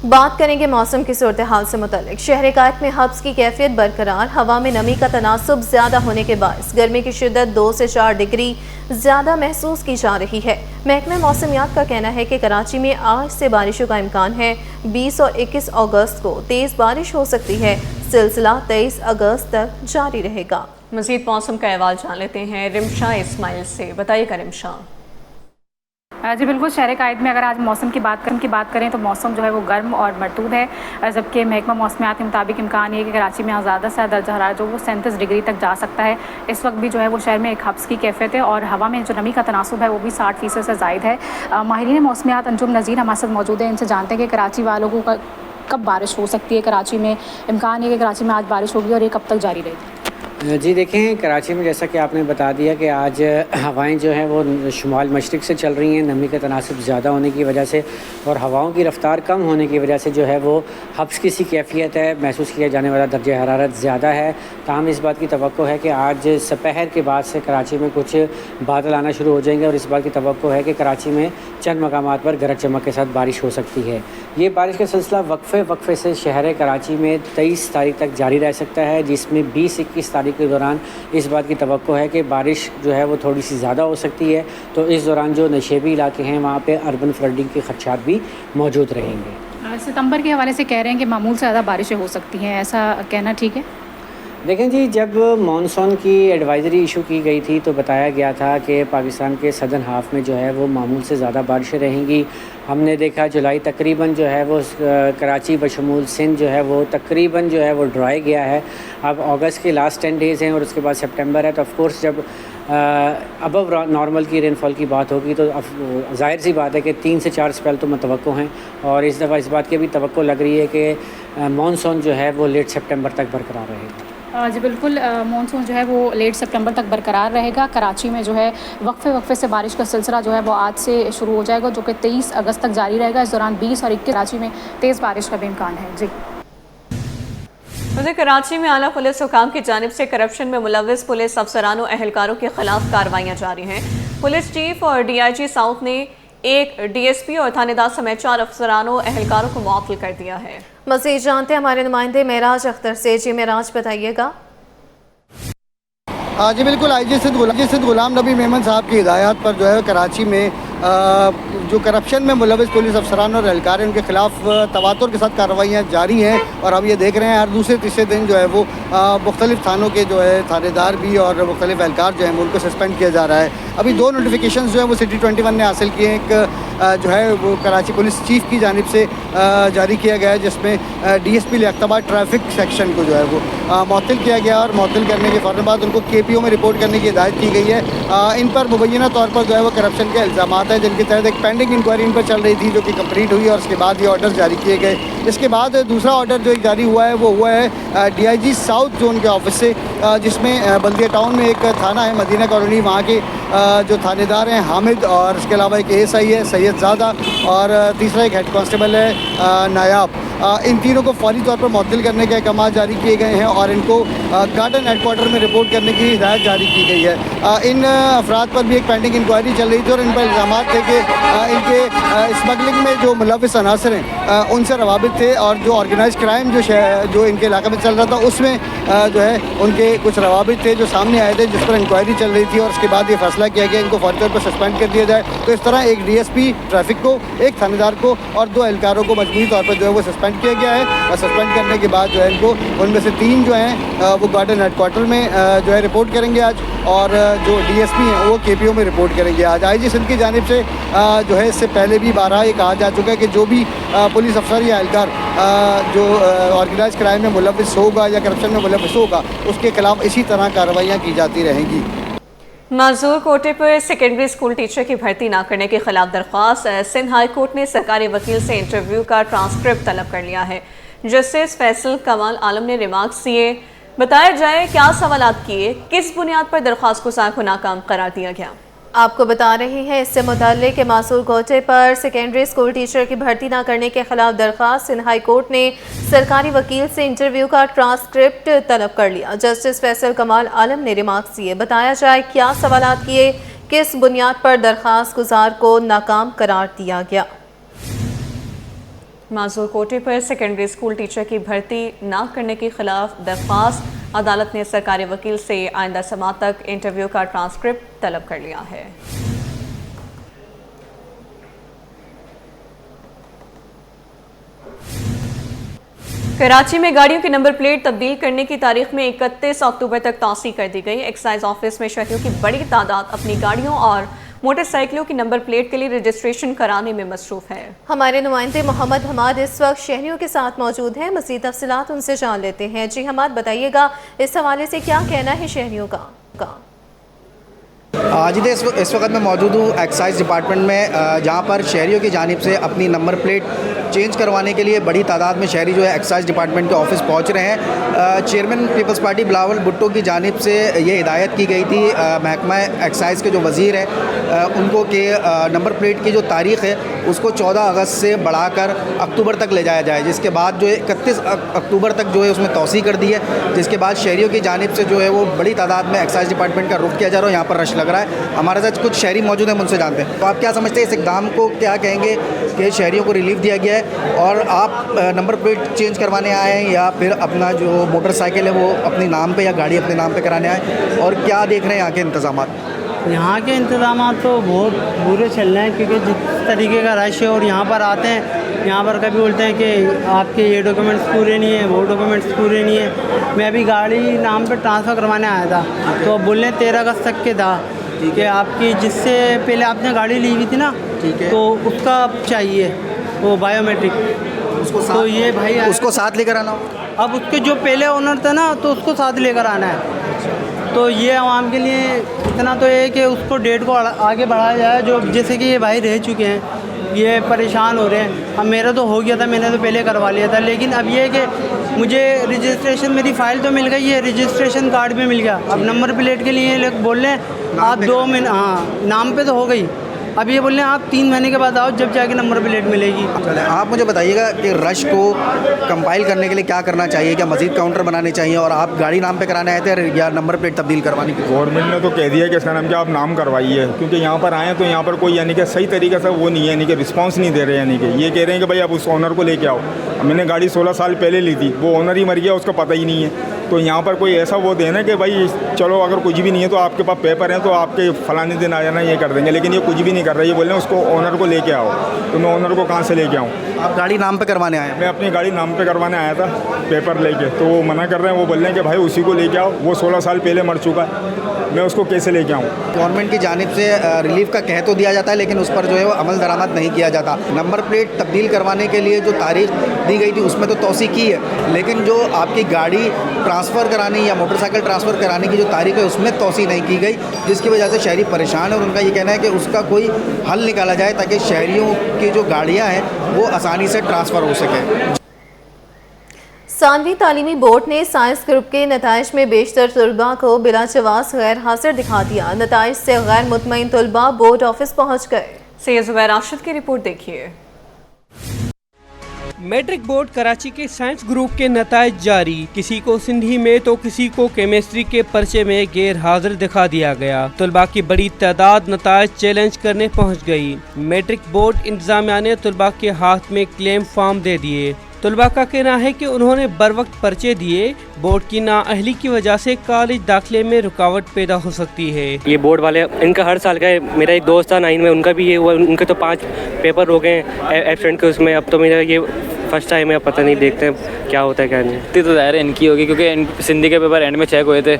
बात करेंगे मौसम की सूरत हाल से मुतालिक। शहर कायद में हब्स की कैफियत बरकरार, हवा में नमी का तनासुब ज़्यादा होने के बायस गर्मी की शिद्दत 2 से 4 डिग्री ज़्यादा महसूस की जा रही है। महकमा मौसमियात का कहना है कि कराची में आज से बारिशों का इम्कान है। 20 और 21 अगस्त को तेज़ बारिश हो सकती है। सिलसिला 23 अगस्त तक जारी रहेगा। मज़ीद मौसम का अहवाल जान लेते हैं रिमशा इस्माइल से। बताइएगा रिमशा। जी बिल्कुल, शहर कायद में अगर आज मौसम की बात करें तो मौसम जो है वो गर्म और मरतूब है, जबकि महकमा मौसमियात के मुताबिक इम्कान ये कि कराची में आज ज़्यादा से ज़्यादा दर्जा हरारत जो वो 37 डिग्री तक जा सकता है। इस वक्त भी जो है वो शहर में एक हब्स की कैफियत है और हवा में जो नमी का तनासुब है वो भी 60% से ज़ायद है। माहिरीन मौसमियात अंजुम नज़ीर हमारे साथ मौजूद है, इनसे जानते हैं कि कराची वालों को कब बारिश हो सकती है। कराची में इम्कान है कि कराची में आज बारिश होगी और ये कब तक जारी रहेगी? जी देखें, कराची में जैसा कि आपने बता दिया कि आज हवाएं जो हैं वो शुमाल मशरिक़ से चल रही हैं। नमी का तनासुब ज़्यादा होने की वजह से और हवाओं की रफ़्तार कम होने की वजह से जो है वो हब्स की सी कैफियत है, महसूस किया जाने वाला दर्जा हरारत ज़्यादा है। ताहम इस बात की तवक्को है कि आज दोपहर के बाद से कराची में कुछ बादल आना शुरू हो जाएंगे और इस बात की तवक्को है कि कराची में चंद मकामात पर गरज चमक के साथ बारिश हो सकती है। ये बारिश का सिलसिला वक्फे से शहर कराची में 23 तारीख तक जारी रह सकता है, जिसमें 20-21 तारीख के दौरान इस बात की तवक्को है कि बारिश जो है वो थोड़ी सी ज़्यादा हो सकती है। तो इस दौरान जो नशेबी इलाके हैं वहाँ पे अर्बन फ्लडिंग के खदशात भी मौजूद रहेंगे। सितंबर के हवाले से कह रहे हैं कि मामूल से ज़्यादा बारिशें हो सकती हैं, ऐसा कहना ठीक है? देखें जी, जब मानसून की एडवाइज़री इशू की गई थी तो बताया गया था कि पाकिस्तान के सदर्न हाफ में जो है वो मामूल से ज़्यादा बारिशें रहेंगी। हमने देखा जुलाई तकरीबन जो है वो कराची बशमूल सिंध जो है वो तकरीबन जो है वो ड्राई गया है। अब अगस्त के लास्ट 10 डेज़ हैं और उसके बाद सितंबर है, तो ऑफ़ कोर्स जब अबव नॉर्मल की रेनफॉल की बात होगी तो अब ज़ाहिर सी बात है कि 3 से 4 स्पेल तो मुतवक्को हैं और इस दफ़ा इस बात की भी तवक्को लग रही है कि मानसून जो है वो लेट सितंबर तक बरकरार रहेगा। जी बिल्कुल, मानसून जो है वो लेट सितंबर तक बरकरार रहेगा। कराची में जो है वक्फे से बारिश का सिलसिला जो है वो आज से शुरू हो जाएगा, जो कि 23 अगस्त तक जारी रहेगा। इस दौरान 20 और 21 कराची में तेज़ बारिश का भी इम्कान है। जी कराची में आला पुलिस हुकाम की जानिब से करप्शन में मुलव्विस पुलिस अफसरानों एहलकारों के खिलाफ कार्रवाइयाँ जारी हैं। पुलिस चीफ और DIG साउथ ने एक DSP और थानेदार समेत 4 अफसरानों एहलकारों को मुअत्तल कर दिया है। मज़ीद जानते हैं हमारे नुमाइंदे मेराज अख्तर से। जी मेराज, बताइएगा। जी बिल्कुल, IG सिद्ध गुलाम नबी मेमन साहब की हिदायत पर जो है कराची में जो करप्शन में मुलव्विस पुलिस अफसरान और एहलकार हैं उनके खिलाफ तवातुर के साथ कार्रवाइयाँ जारी हैं। और हम ये देख रहे हैं हर दूसरे तीसरे दिन जो है वो मुख्तलिफ थानों के जो है थानेदार भी और मुख्तलिफ एहलकार जो हैं उनको सस्पेंड किया जा रहा है। अभी 2 नोटिफिकेशन जो है वो City 21 ने हासिल किए हैं। एक जो है वो कराची पुलिस चीफ की जानिब से जारी किया गया है, जिसमें DSP लियाकताबाद ट्रैफिक सेक्शन को जो है वो मुअत्तल किया गया और मुअत्तल करने के फ़ौरन बाद उनको KPO में रिपोर्ट करने की हिदायत की गई है। इन पर मुबैना तौर पर जो है वो करप्शन के इल्ज़ामात हैं, जिनके तहत एक पेंडिंग इंक्वायरी इन पर चल रही थी जो कि कंप्लीट हुई और उसके बाद ये ऑर्डर जारी किए गए। इसके बाद दूसरा ऑर्डर जो जारी हुआ है वो हुआ है DIG साउथ जोन के ऑफिस से, जिसमें बल्दिया टाउन में एक थाना है मदीना कॉलोनी, वहाँ के जो थानेदार हैं हामिद और इसके अलावा एक ASI है सैयदज़ादा और तीसरा एक हेड कांस्टेबल है नायाब। इन तीनों को फौरी तौर पर मुअत्तल करने के अहकाम जारी किए गए हैं और इनको गार्डन हेडक्वार्टर में रिपोर्ट करने की हिदायत जारी की गई है। इन अफराद पर भी एक पेंडिंग इंक्वायरी चल रही थी और इन पर इल्ज़ाम थे कि इनके स्मगलिंग में जो मुलव्विस अनासर हैं उनसे रवाबित थे और जो ऑर्गेनाइज क्राइम जो इनके इलाके में चल रहा था उसमें जो है उनके कुछ रवाबित थे जो सामने आए थे, जिस पर इंक्वायरी चल रही थी और उसके बाद ये फैसला किया गया इनको फौरी तौर पर सस्पेंड कर दिया जाए। तो इस तरह एक DSP ट्रैफिक को, एक थानेदार को और 2 एहलकारों को मजबूरी तौर पर जो है वो सस्पेंड किया गया है। और सस्पेंड करने के बाद जो है इनको उनमें से 3 जो हैं वो गार्डन हेडक्वार्टर में जो है रिपोर्ट करेंगे आज और जो DSP हैं वो KPO में रिपोर्ट करेंगे आज। IG सिंध की जानिब से जो है इससे पहले भी 12 ये कहा जा चुका है कि जो भी पुलिस अफसर या एहलकार जो ऑर्गेनाइज क्राइम में मुलव्विस होगा या करप्शन में मुलव्विस होगा उसके खिलाफ इसी तरह कार्रवाइयाँ की जाती रहेंगी। माजूर कोटे पर सेकेंडरी स्कूल टीचर की भर्ती न करने के खिलाफ दरख्वास्त। सिंध हाई कोर्ट ने सरकारी वकील से इंटरव्यू का ट्रांसक्रिप्ट तलब कर लिया है। जस्टिस फैसल कमाल आलम ने रिमार्क्स दिए। बताया जाए क्या सवालात किए, किस बुनियाद पर दरख्वास्त को साख नाकाम करार दिया गया। आपको बता रहे हैं इससे मुताल्लिक कि मासूर कोटे पर सेकेंडरी स्कूल टीचर की भर्ती न करने के खिलाफ दरख्वास्त। सिंध हाई कोर्ट ने सरकारी वकील से इंटरव्यू का ट्रांसक्रिप्ट तलब कर लिया। जस्टिस फैसल कमाल आलम ने रिमार्क्स दिए। बताया जाए क्या सवालात किए, किस बुनियाद पर दरख्वास्त गुजार को नाकाम करार दिया गया। माजूर कोटे पर सेकेंडरी स्कूल टीचर की भर्ती न करने के खिलाफ दरख्वास्त, अदालत ने सरकारी वकील से आइंदा समाअत तक इंटरव्यू का ट्रांसक्रिप्ट तलब कर लिया है। कराची में गाड़ियों की नंबर प्लेट तब्दील करने की तारीख में 31 अक्टूबर तक तौसी कर दी गई। एक्साइज ऑफिस में शहरियों की बड़ी तादाद अपनी गाड़ियों और मोटरसाइकिलों की नंबर प्लेट के लिए रजिस्ट्रेशन कराने में मसरूफ है। हमारे नुमाइंदे मोहम्मद हमाद इस वक्त शहरियों के साथ मौजूद हैं। मज़ीद तफसीलात उनसे जान लेते हैं। जी हमाद, बताइएगा इस हवाले से क्या कहना है शहरियों का? जी इस वक्त मैं मौजूद हूँ एक्साइज डिपार्टमेंट में, जहाँ पर शहरियों की जानिब से अपनी नंबर प्लेट चेंज करवाने के लिए बड़ी तादाद में शहरी जो है एक्साइज डिपार्टमेंट के ऑफिस पहुँच रहे हैं। Chairman Peoples Party Bilawal Bhutto की जानिब से ये हिदायत की गई थी महकमा एक्साइज के जो वज़ीर हैं उनको कि नंबर प्लेट की जो तारीख़ है उसको 14 अगस्त से बढ़ाकर अक्टूबर तक ले जाया जाए, जिसके बाद जो है 31 अक्टूबर तक जो है उसमें तौसी कर दी है, जिसके बाद शहरियों की जानिब से जो है वो बड़ी तादाद में एक्साइज डिपार्टमेंट का रुख किया जा रहा है। यहाँ पर रश लग रहा है। हमारे साथ कुछ शहरी मौजूद हैं, उनसे जानते हैं। तो आप क्या समझते हैं इस इक़दाम को, क्या कहेंगे कि शहरियों को रिलीफ दिया गया है और आप नंबर प्लेट चेंज करवाने आए हैं या फिर अपना जो मोटरसाइकिल है वो अपने नाम पे या गाड़ी अपने नाम पे कराने आए, और क्या देख रहे हैं यहाँ के इंतज़ाम? यहाँ के इंतज़ाम तो बहुत बुरे चल रहे हैं, क्योंकि जिस तरीके का रश है और यहाँ पर आते हैं, यहाँ पर कभी बोलते हैं कि आपके ये डॉक्यूमेंट्स पूरे नहीं है, वो डॉक्यूमेंट्स पूरे नहीं है। मैं अभी गाड़ी नाम पे ट्रांसफ़र करवाने आया था, तो बोल रहे 13 अगस्त तक के था कि आपकी जिससे पहले आपने गाड़ी ली हुई थी ना, तो उसका चाहिए वो बायोमेट्रिक, तो ये भाई उसको साथ लेकर आना हो। अब उसके जो पहले ओनर था ना, तो उसको साथ लेकर आना है। तो ये आवाम के लिए इतना तो है कि उसको डेट को आगे बढ़ाया जाए, जो जैसे कि ये भाई रह चुके हैं, ये परेशान हो रहे हैं। अब मेरा तो हो गया था, मैंने तो पहले करवा लिया था, लेकिन अब ये है कि मुझे रजिस्ट्रेशन, मेरी फ़ाइल तो मिल गई है, रजिस्ट्रेशन कार्ड भी मिल गया। अब नंबर प्लेट के लिए लोग बोल रहे हैं आप 2 महीने, हाँ नाम पे तो हो गई, अब ये बोल रहे हैं आप 3 महीने के बाद आओ जब जाके नंबर प्लेट मिलेगी। चले, आप मुझे बताइएगा कि रश को कंपाइल करने के लिए क्या करना चाहिए? क्या मज़ीद काउंटर बनाने चाहिए? और आप गाड़ी नाम पे कराने आए थे या नंबर प्लेट तब्दील करवाने की? गवर्नमेंट ने तो कह दिया कि इसका नाम क्या आप नाम करवाइए, क्योंकि यहाँ पर आए तो यहाँ पर कोई यानी कि सही तरीके से वो नहीं है, यानी कि रिस्पांस नहीं दे रहे, यानी कि ये कह रहे हैं कि भाई आप उस ओनर को लेके आओ। मैंने गाड़ी 16 साल पहले ली थी, वो ओनर ही मर गया, उसका पता ही नहीं है। तो यहाँ पर कोई ऐसा वो देना कि भाई चलो अगर कुछ भी नहीं है तो आपके पास पेपर हैं तो आपके फलाने दिन आ जाना, ये कर देंगे, लेकिन ये कुछ भी नहीं कर रहे। ये बोल रहे हैं उसको ओनर को लेके आओ, तो मैं ओनर को कहाँ से लेके आऊँ? आप गाड़ी नाम पे करवाने आए? मैं अपनी गाड़ी नाम पे करवाने आया था पेपर लेके, तो वो मना कर रहे हैं। वो बोल रहे हैं कि भाई उसी को लेके आओ, वो 16 साल पहले मर चुका है, मैं उसको कैसे लेके आऊँ? गवर्नमेंट की जानिब से रिलीफ का कह तो दिया जाता है, लेकिन उस पर जो है वो अमल दरामद नहीं किया जाता। नंबर प्लेट तब्दील करवाने के लिए जो तारीख दी गई थी उसमें तो तौसी की है, लेकिन जो आपकी गाड़ी ट्रांसफ़र करानी या मोटरसाइकिल ट्रांसफ़र कराने की जो तारीख है उसमें तौसी नहीं की गई, जिसकी वजह से शहरी परेशान है। और उनका ये कहना है कि उसका कोई हल निकाला जाए ताकि शहरियों की जो गाड़ियाँ हैं वो आसानी से ट्रांसफ़र हो सके। सानवी तालीमी बोर्ड ने साइंस ग्रुप के नताइज में बेशतर तलबा को बिलाचवास गैर हाजिर दिखा दिया। नताइज से गैर मुतमईन तलबा बोर्ड ऑफिस पहुँच गए। सैयद जुबैर राशिद की रिपोर्ट देखिए। मैट्रिक बोर्ड कराची के साइंस ग्रुप के नताइज जारी, किसी को सिंधी में तो किसी को केमिस्ट्री के पर्चे में गैर हाजिर दिखा दिया गया। तलबा की बड़ी तादाद नताइज चैलेंज करने पहुंच गई। मैट्रिक बोर्ड इंतजामिया ने तलबा के हाथ में क्लेम फॉर्म दे दिए। तलबा का कहना है कि उन्होंने बर वक्त पर्चे दिए, बोर्ड की नाअहली की वजह से कॉलेज दाखिले में रुकावट पैदा हो सकती है। ये बोर्ड वाले, इनका हर साल का है। मेरा एक दोस्त था 9 में, उनका भी ये हुआ, उनके तो 5 पेपर हो गए एब्सेंट के उसमें। अब तो मेरा ये फर्स्ट टाइम है, पता नहीं, देखते हैं क्या होता है क्या नहीं। तो ज़ाहिर है इनकी होगी, क्योंकि सिंधी के पेपर एंड में चेक हुए थे,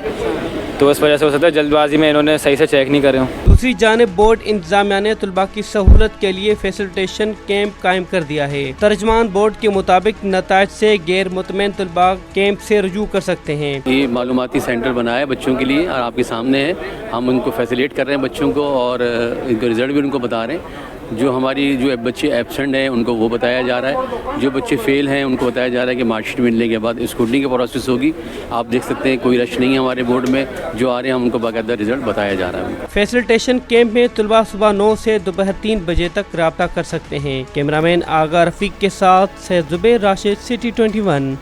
तो उस वजह से हो सकता है जल्दबाजी में इन्होंने सही से चेक नहीं करे हों। दूसरी जानिब बोर्ड इंतजामिया ने तलबा की सहूलत के लिए फैसिलिटेशन कैंप कायम कर दिया है। तर्जमान बोर्ड के मुताबिक नताइज से गैर मुतमईन तलबा कैंप से रुजू कर सकते हैं। ये मालूमाती सेंटर बनाया है बच्चों के लिए और आपके सामने है, हम उनको फैसिलिटेट कर रहे हैं बच्चों को, और इनका रिजल्ट भी उनको बता रहे हैं। जो हमारी जो बच्चे एब्सेंट हैं उनको वो बताया जा रहा है, जो बच्चे फेल हैं उनको बताया जा रहा है कि मार्कशीट मिलने के बाद स्क्रूटनी की प्रोसेस होगी। आप देख सकते हैं कोई रश नहीं है हमारे बोर्ड में, जो आ रहे हैं उनको बाकायदा रिजल्ट बताया जा रहा है। फैसिलिटेशन कैंप में तलबा सुबह 9 से दोपहर 3 बजे तक रब्ता कर सकते हैं। कैमरामैन आगा रफीक के साथ सैयद जुबैर राशिद, सिटी 21।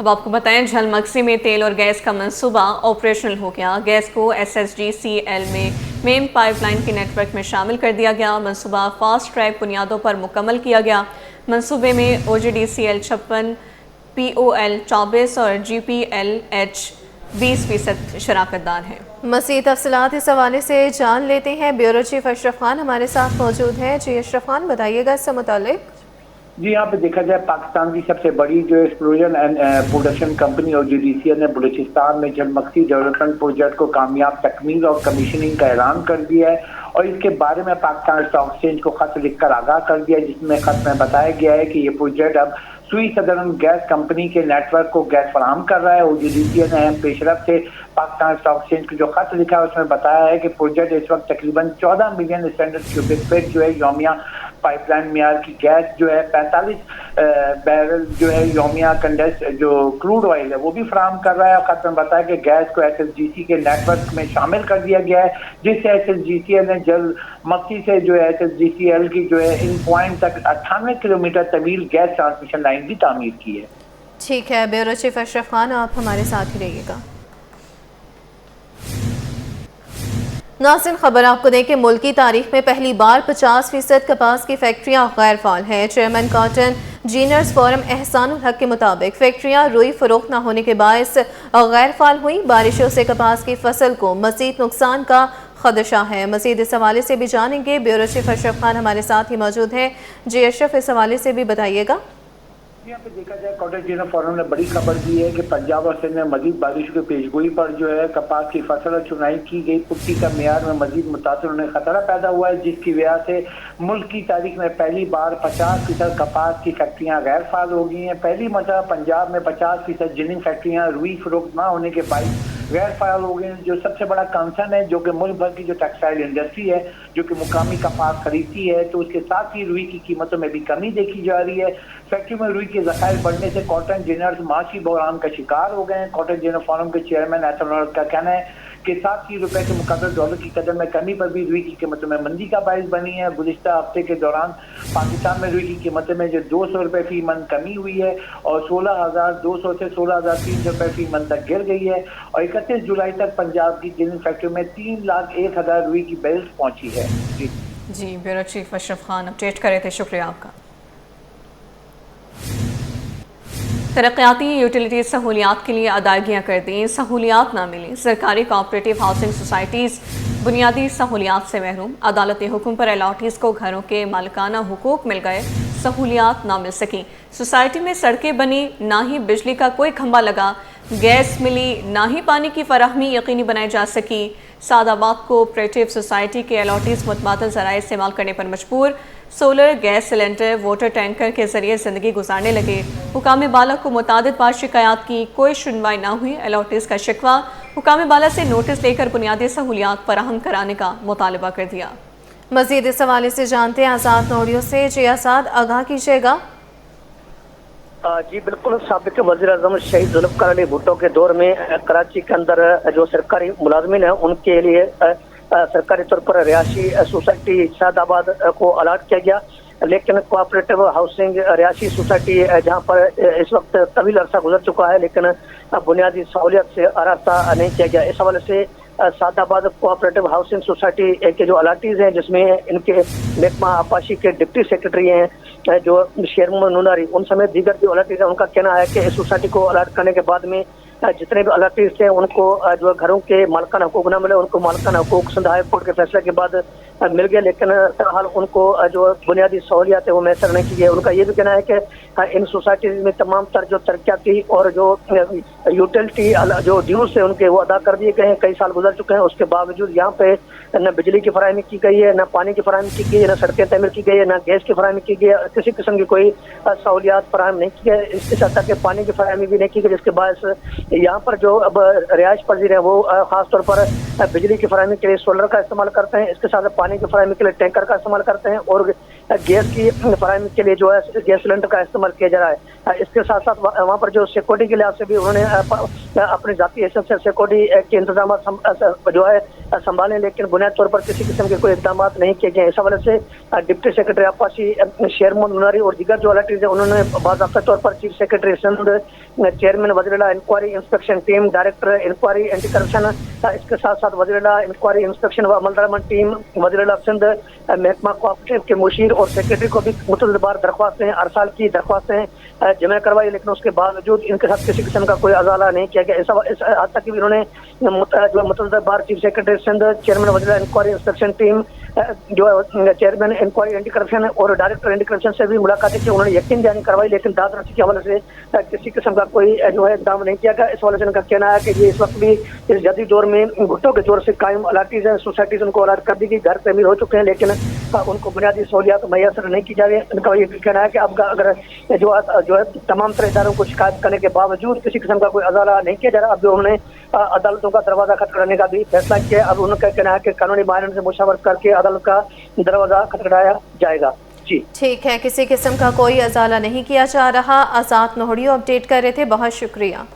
अब आपको बताएं, झलमक्सी में तेल और गैस का मंसूबा ऑपरेशनल हो गया। गैस को SSGCL में मेन पाइपलाइन के नेटवर्क में शामिल कर दिया गया। मंसूबा फास्ट ट्रैक बुनियादों पर मुकम्मल किया गया। मंसूबे में OGDCL 56, POL 24 और GPLH 20% शराकतदार हैं। मज़ीद तफसीलात इस हवाले से जान लेते हैं। ब्यूरो चीफ अशरफ खान हमारे साथ मौजूद हैं। जी अशरफ खान, बताइएगा इससे मुतालिक। जी, यहाँ पे देखा जाए पाकिस्तान की सबसे बड़ी जो explosion and production company OGDCL ने बलूचिस्तान में जलमक्सी डेवलपमेंट प्रोजेक्ट को कामयाब तकमील और कमीशनिंग का ऐलान कर दिया है और इसके बारे में पाकिस्तान स्टॉक एक्सचेंज को खत लिखकर आगाह कर दिया है, जिसमें खत में बताया गया है कि ये प्रोजेक्ट अब सुई सदर्न गैस कंपनी के नेटवर्क को गैस फराहम कर रहा है। OGDCL ने पेशरफ से पाकिस्तान स्टॉक एक्सचेंज को जो खत लिखा है उसमें बताया है कि प्रोजेक्ट इस वक्त तकरीबन 14 मिलियन स्टैंडर्ड क्यूबिक फीट जो है यौमिया पाइपलाइन मियार की गैस जो है 45 बैरल जो है यौमिया कंडेंस जो क्रूड ऑयल है वो भी फराहम कर रहा है। और खत में बताया कि गैस को SSGC के नेटवर्क में शामिल कर दिया गया है, जिससे SSGCL ने जल मक्सी से जो है SSGCL की जो है इन पॉइंट तक 98 किलोमीटर तवील गैस ट्रांसमिशन लाइन भी तामीर की है। ठीक है, ब्यूरो चीफ अशरफ खान आप हमारे साथ ही रहिएगा। नाज़रीन, खबर आपको दें कि मुल्क की तारीख में पहली बार 50% कपास की फैक्ट्रियां गैर फाल हैं। चेयरमैन कॉटन जीनर्स फोरम एहसानुल हक के मुताबिक फैक्ट्रियां रुई फरोख्त न होने के बायस गैर फाल हुई। बारिशों से कपास की फसल को मज़ीद नुकसान का खदशा है। मज़ीद इस हवाले से भी जानेंगे। ब्यूरो चीफ अशरफ खान हमारे साथ ही मौजूद हैं। जी अशरफ, इस हवाले से भी बताइएगा। यहाँ पे देखा जाए कॉटन जीनर फोरम ने बड़ी खबर दी है कि पंजाब और सिंध में मजीद बारिश की पेशगोई पर जो है कपास की फसल चुनाई की गई पुट्टी का मेयार में मजीद मुतासर होने का खतरा पैदा हुआ है, जिसकी वजह से मुल्क की तारीख में पहली बार 50% कपास की फैक्ट्रियाँ गैर फाल हो गई हैं। पहली मरतबा पंजाब में 50% जिनिंग फैक्ट्रियाँ रुई फरोख्त न होने के बायस गैर फाल हो गई हैं, जो सबसे बड़ा कंसर्न है, जो कि मुल्क भर की जो टेक्सटाइल इंडस्ट्री है जो कि मुकामी कपास खरीदती है, तो उसके साथ ही रुई की कीमतों में भी कमी देखी जा रही है। फैक्ट्री में रुई के ज़खायर बढ़ने से कॉटन जिनर्स माशी बहरान का शिकार हो गए हैं। कॉटन जिनर फोरम के चेयरमैन एहसानुल हक का कहना है कि 7 रुपए के मुकाबले डॉलर की कदर में कमी पर भी रुई की कीमतों में मंदी का बायस बनी है। गुज़िश्ता हफ्ते के दौरान पाकिस्तान में रुई की कीमतों में जो 200 रुपये फी मन कमी हुई है और 16,200 से 16,300 रुपये फी मन तक गिर गई है। और 31 जुलाई तक पंजाब की जिन फैक्ट्रियों में 3,01,000 रुई की बैरल्स पहुँची है। जी, bureau chief Ashraf Khan update करे थे, शुक्रिया आपका। तरक्याती यूटिलिटी सहूलियात के लिए अदायगियाँ कर दी, सहूलियात ना मिली। सरकारी कोऑपरेटिव हाउसिंग सोसाइटीज़ बुनियादी सहूलियात से महरूम। अदालती हुक्म पर अलॉटीज़ को घरों के मालिकाना हुकूक मिल गए, सहूलियात ना मिल सकी। सोसाइटी में सड़कें बनी, ना ही बिजली का कोई खंभा लगा, गैस मिली, ना ही पानी की फराहमी यकीनी बनाई जा सकी। सादाबाद कोऑपरेटिव सोसाइटी के अलॉटीज़ मुतबादल ज़राए इस्तेमाल करने पर मजबूर। Solar gas cylinder water tanker के जरिए ज़िंदगी गुजारने लगे। हुकाम बाला को मुतादिद बार शिकायत की, कोई सुनवाई ना हुई। अलॉटीज़ का शिकवा, हुकाम बाला से नोटिस लेकर बुनियादी सहूलियात फराहम कराने का मुतालबा कर दिया। मज़ीद इस हवाले से जानते हैं आज़ाद नोडियो से। जी आज़ाद, आगाह कीजिएगा। जी बिल्कुल, साबिक वज़ीर-ए-आज़म शहीद ज़ुल्फ़िकार अली भुट्टो के दौर में कराची के अंदर जो सरकारी मुलाजमिन है उनके लिए सरकारी तौर पर रिहायशी सोसाइटी शादाबाद को अलाट किया गया, लेकिन कोऑपरेटिव हाउसिंग रिहायशी सोसाइटी जहां पर इस वक्त तवील अरसा गुजर चुका है लेकिन बुनियादी सहूलियत से आरास्ता नहीं किया गया। इस हवाले से सादाबाद कोऑपरेटिव हाउसिंग सोसाइटी के जो अलाटीज़ हैं जिसमें इनके महकमा आपाशी के डिप्टी सेक्रेटरी हैं जो शेरमन नूनारी, उन समेत दीगर जो अलाटीज़ हैं, उनका कहना है कि इस सोसाइटी को अलाट करने के बाद में जितने भी अलाटीज़ थे उनको जो घरों के मालिकाना हुकूक न मिले, उनको मालिकाना हुकूक सिंध हाई कोर्ट के फैसले के बाद मिल गया, लेकिन फिलहाल उनको जो बुनियादी सहूलियात है वो मैसर नहीं की गई। उनका ये भी कहना है कि इन सोसाइटीज़ में तमाम तर जो तरक्याती और जो यूटिलिटी जो ड्यूज है उनके वो अदा कर दिए गए हैं। कई साल गुजर चुके हैं, उसके बावजूद यहाँ पे न बिजली की फराहमी की गई है, न पानी की फराहमी की गई है, न सड़कें तमीर की गई है, न गैस की फराहमी की गई है, किसी किस्म की कोई सहूलियात फराहम नहीं की गई। इसके साथ साथ पानी की फराहमी भी नहीं की गई, जिसके बायस यहाँ पर जो अब रिहायश पजीर है वो खासतौर पर बिजली की फराहमी के लिए सोलर का इस्तेमाल करते हैं, इसके साथ पानी की फराहमी के लिए टैंकर का इस्तेमाल करते हैं और गैस की फराहमी के लिए जो है गैस सिलेंडर का इस्तेमाल किया जा रहा है। इसके साथ साथ वहाँ पर जो सिक्योरिटी के लिहाज से भी उन्होंने अपनी जाती हैसियत से सिक्योरिटी के इंतजाम जो है संभाले, लेकिन बुनियादी तौर पर किसी किस्म के कोई इकदाम नहीं किए गए। इस हवाले से डिप्टी सेक्रेटरी आपाशी शेरमन मुनारी और दीगर जो अलाटीज है उन्होंने बाज़ाब्ता तौर पर चीफ सेक्रेटरी सिंध, चेयरमैन वज़ीर-ए-आला inquiry inspection team, director inquiry anti corruption, इसके साथ साथ वज़ीर-ए-आला इंक्वायरी इंस्पेक्शन व अमलदरामंद टीम, वज़ीर वज़ीर-ए-आला सिंध महकमा कोऑपरेटिव के मुशीर और सेक्रेटरी को भी मुतअद्दिद बार दरख्वास्तें, हर साल की दरख्वास्तें जमा करवाई, लेकिन उसके बावजूद इनके साथ किसी किस्म का कोई अजाला नहीं किया गया। इस आज तक भी इन्होंने जो मुतअद्दिद बार चीफ सेक्रेटरी सिंध, चेयरमैन वज़ीर इंक्वायरी इंस्पेक्शन टीम, जो है चेयरमैन इंक्वायरी एंटी करप्शन और डायरेक्टर एंटी करप्शन से भी मुलाकातें की, उन्होंने यकीन दहानी करवाई, लेकिन दाद रसी के हवाले से किसी किस्म का कोई जो है इक़दाम नहीं किया गया। इस हवाले से उनका कहना है कि ये इस वक्त भी इस जदीद दौर में भुट्टो के जोर से कायम अलाटीज हैं, सोसाइटीज उनको अलाट कर दी गई, घर तमीर हो चुके हैं, लेकिन उनको बुनियादी सहूलियात मैसर नहीं की जा रही है। उनका ये कहना है कि अब अगर जो है तमाम तरह इदारों को शिकायत करने के बावजूद किसी किस्म का कोई अजाला नहीं किया जा रहा। अब जो उन्होंने अदालतों का दरवाजा खटखटाने का भी फैसला किया। अब उनका कहना है कि कानूनी माहिरान से मुशावरत करके अदालत का दरवाजा खटखटाया जाएगा। जी ठीक है, किसी किस्म का कोई अजाला नहीं किया जा रहा। आज़ाद नोहड़ियो अपडेट कर रहे थे, बहुत शुक्रिया।